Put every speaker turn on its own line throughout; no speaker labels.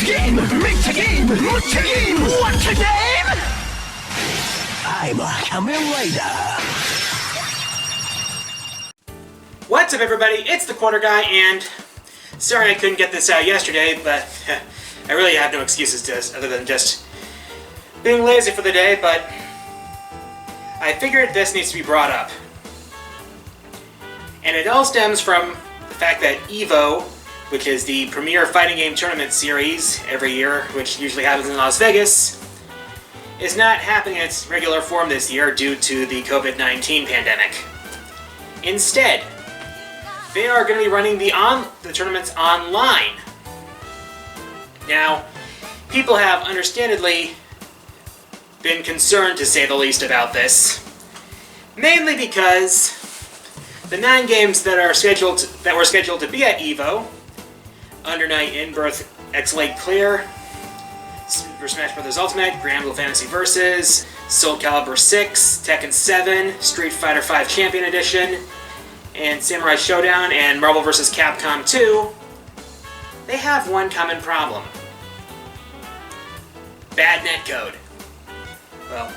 game, make a game, what's a game, what's a game? I'm a Kamen Rider.
What's up, everybody? It's the Quarter Guy, and sorry I couldn't get this out yesterday, but I really have no excuses to this other than just being lazy for the day, but I figured this needs to be brought up. And it all stems from the fact that EVO, which is the premier fighting game tournament series every year, which usually happens in Las Vegas, is not happening in its regular form this year due to the COVID-19 pandemic. Instead, they are going to be running the tournaments online. Now, people have understandably been concerned, to say the least, about this, mainly because the 9 games that were scheduled to be at EVO, Under Night In-Birth X-Late Clear, Super Smash Bros. Ultimate, Grand Blue Fantasy Versus, Soul Calibur 6, Tekken 7, Street Fighter V Champion Edition, and Samurai Showdown and Marvel vs. Capcom 2, they have one common problem. Bad netcode. Well,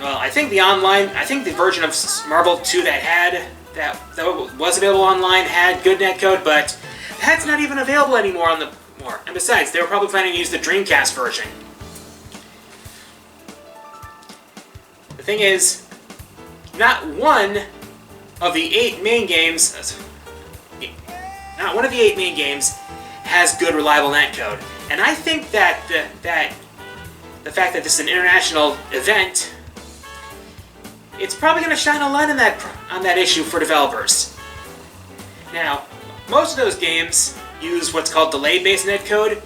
I think the version of Marvel 2 that was available online had good netcode, but that's not even available anymore And besides, they were probably planning to use the Dreamcast version. The thing is, not one of the 8 main games has good, reliable netcode. And I think that the fact that this is an international event, it's probably going to shine a light on that issue for developers. Now, most of those games use what's called delay-based netcode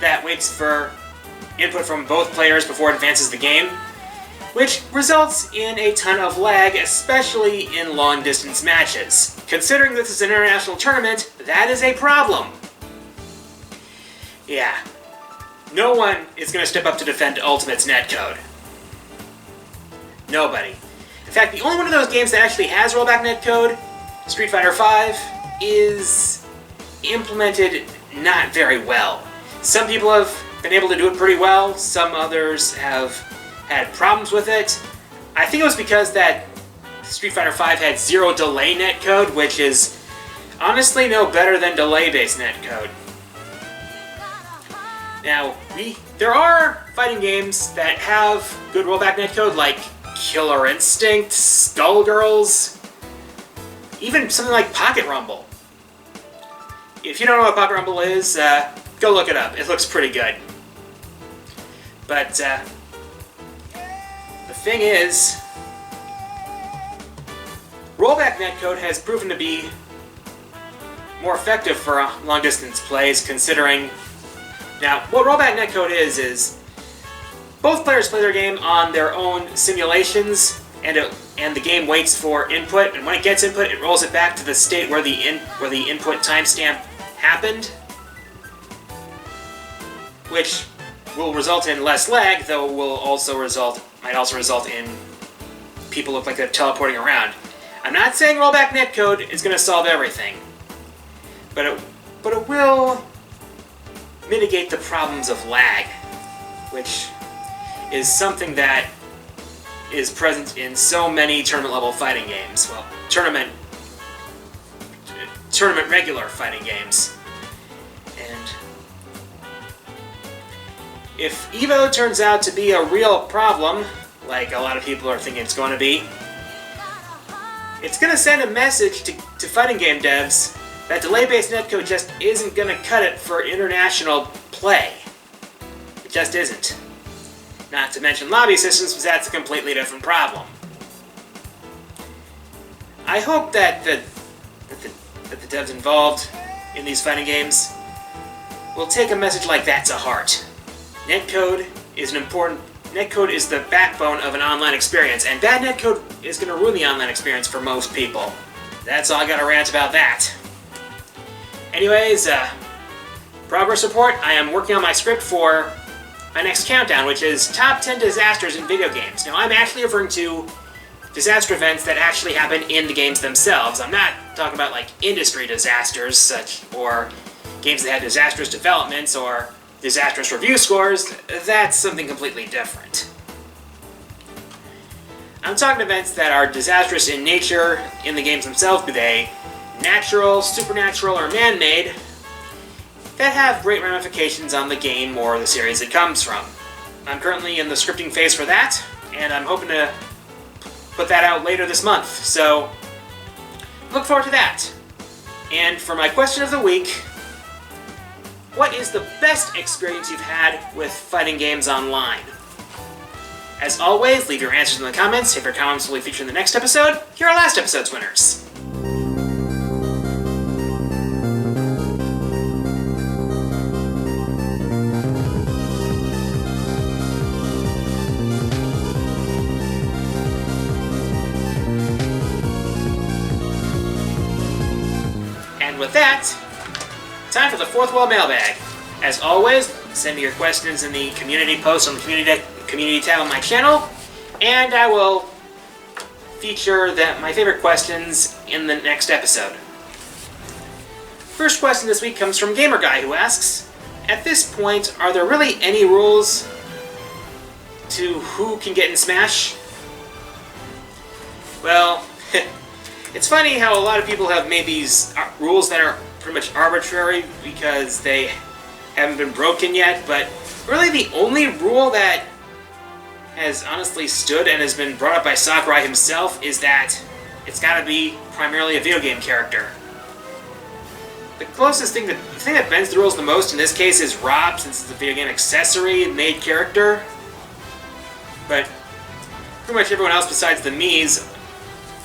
that waits for input from both players before it advances the game, which results in a ton of lag, especially in long-distance matches. Considering this is an international tournament, that is a problem. Yeah. No one is going to step up to defend Ultimate's netcode. Nobody. In fact, the only one of those games that actually has rollback netcode, Street Fighter V, is implemented not very well. Some people have been able to do it pretty well, some others have had problems with it. I think it was because that Street Fighter V had zero delay netcode, which is honestly no better than delay-based netcode. Now, there are fighting games that have good rollback netcode, like Killer Instinct, Skullgirls, even something like Pocket Rumble. If you don't know what Pocket Rumble is, go look it up. It looks pretty good. But the thing is, rollback netcode has proven to be more effective for long-distance plays, considering... Now, what rollback netcode is both players play their game on their own simulations, and the game waits for input, and when it gets input, it rolls it back to the state where the input timestamp happened, which will result in less lag, though might also result in people look like they're teleporting around. I'm not saying rollback netcode is going to solve everything, but it will mitigate the problems of lag, which is something that is present in so many tournament-level fighting games. Well, tournament regular fighting games. And if EVO turns out to be a real problem, like a lot of people are thinking it's going to be, it's going to send a message to fighting game devs that delay-based netcode just isn't going to cut it for international play. It just isn't. Not to mention lobby systems, because that's a completely different problem. I hope that the devs involved in these fighting games will take a message like that to heart. Netcode is the backbone of an online experience, and bad netcode is going to ruin the online experience for most people. That's all I got to rant about that. Anyways, progress report. I am working on my script for my next countdown, which is Top 10 Disasters in Video Games. Now, I'm actually referring to disaster events that actually happen in the games themselves. I'm not talking about, like, industry disasters, or games that had disastrous developments, or disastrous review scores, that's something completely different. I'm talking events that are disastrous in nature, in the games themselves, be they natural, supernatural, or man-made, that have great ramifications on the game or the series it comes from. I'm currently in the scripting phase for that, and I'm hoping to put that out later this month, so look forward to that. And for my question of the week, what is the best experience you've had with fighting games online? As always, leave your answers in the comments. If your comments will be featured in the next episode, here are last episode's winners. And with that, time for the Fourth Wall Mailbag. As always, send me your questions in the community post on the community tab on my channel, and I will feature my favorite questions in the next episode. First question this week comes from Gamer Guy, who asks, at this point, are there really any rules to who can get in Smash? Well, it's funny how a lot of people have made these rules that are pretty much arbitrary because they haven't been broken yet, but really the only rule that has honestly stood and has been brought up by Sakurai himself is that it's gotta be primarily a video game character. The closest thing, the thing that bends the rules the most in this case is Rob, since it's a video game accessory made character. But pretty much everyone else besides the Miis,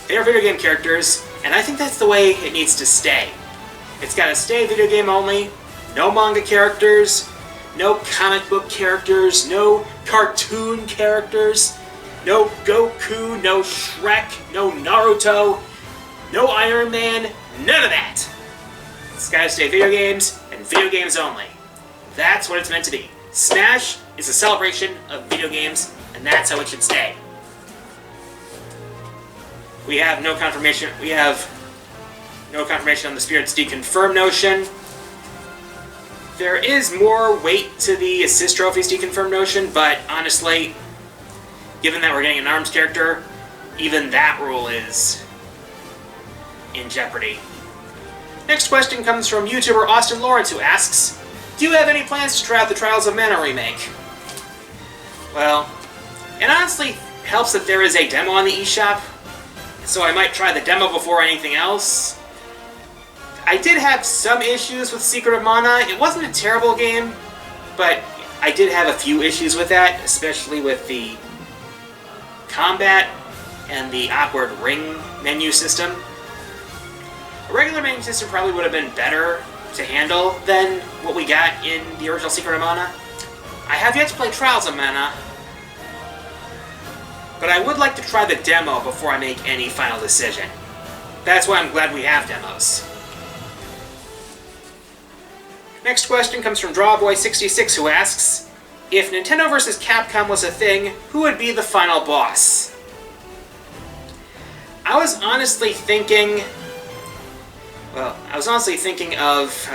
they are video game characters, and I think that's the way it needs to stay. It's gotta stay video game only, no manga characters, no comic book characters, no cartoon characters, no Goku, no Shrek, no Naruto, no Iron Man, none of that. It's gotta stay video games, and video games only. That's what it's meant to be. Smash is a celebration of video games, and that's how it should stay. We have no confirmation on the Spirit's deconfirmed notion. There is more weight to the assist trophies deconfirmed notion, but honestly, given that we're getting an ARMS character, even that rule is in jeopardy. Next question comes from YouTuber Austin Lawrence, who asks, do you have any plans to try out the Trials of Mana remake? Well, it honestly helps that there is a demo on the eShop, so I might try the demo before anything else. I did have some issues with Secret of Mana. It wasn't a terrible game, but I did have a few issues with that, especially with the combat and the awkward ring menu system. A regular menu system probably would have been better to handle than what we got in the original Secret of Mana. I have yet to play Trials of Mana, but I would like to try the demo before I make any final decision. That's why I'm glad we have demos. Next question comes from Drawboy66, who asks, if Nintendo vs. Capcom was a thing, who would be the final boss? I was honestly thinking of,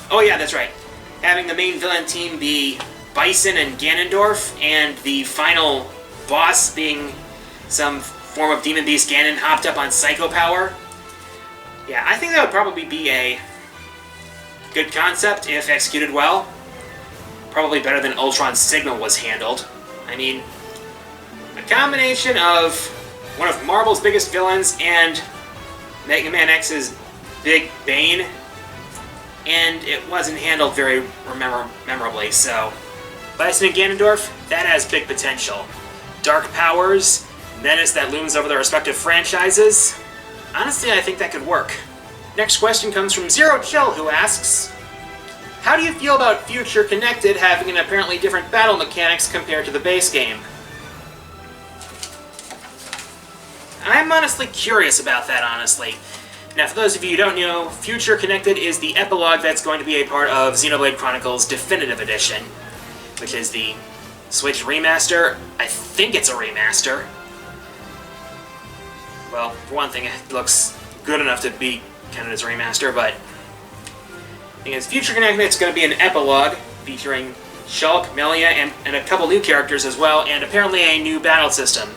oh yeah, that's right, having the main villain team be Bison and Ganondorf, and the final boss being some form of Demon Beast Ganon hopped up on Psycho Power. Yeah, I think that would probably be a good concept if executed well. Probably better than Ultron's Signal was handled. I mean, a combination of one of Marvel's biggest villains and Mega Man X's big bane, and it wasn't handled very memorably, so Bison and Ganondorf, that has big potential. Dark powers, menace that looms over their respective franchises. Honestly, I think that could work. Next question comes from Zero Chill, who asks, how do you feel about Future Connected having an apparently different battle mechanics compared to the base game? I'm honestly curious about that, honestly. Now, for those of you who don't know, Future Connected is the epilogue that's going to be a part of Xenoblade Chronicles Definitive Edition, which is the Switch remaster. I think it's a remaster. Well, for one thing, it looks good enough to be counted as a remaster, but the thing is, Future Connected is going to be an epilogue, featuring Shulk, Melia, and a couple new characters as well, and apparently a new battle system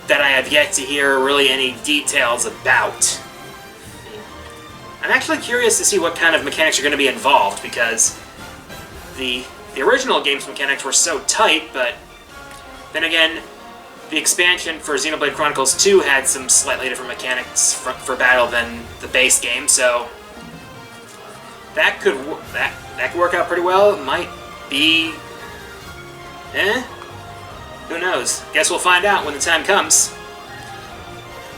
that I have yet to hear really any details about. I'm actually curious to see what kind of mechanics are going to be involved, because the original game's mechanics were so tight, but then again, the expansion for Xenoblade Chronicles 2 had some slightly different mechanics for battle than the base game, so that could work out pretty well. It might be... Who knows? Guess we'll find out when the time comes.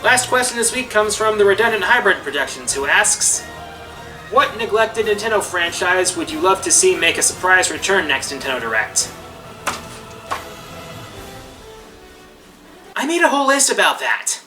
Last question this week comes from the Redundant Hybrid Productions, who asks, what neglected Nintendo franchise would you love to see make a surprise return next Nintendo Direct? I made a whole list about that.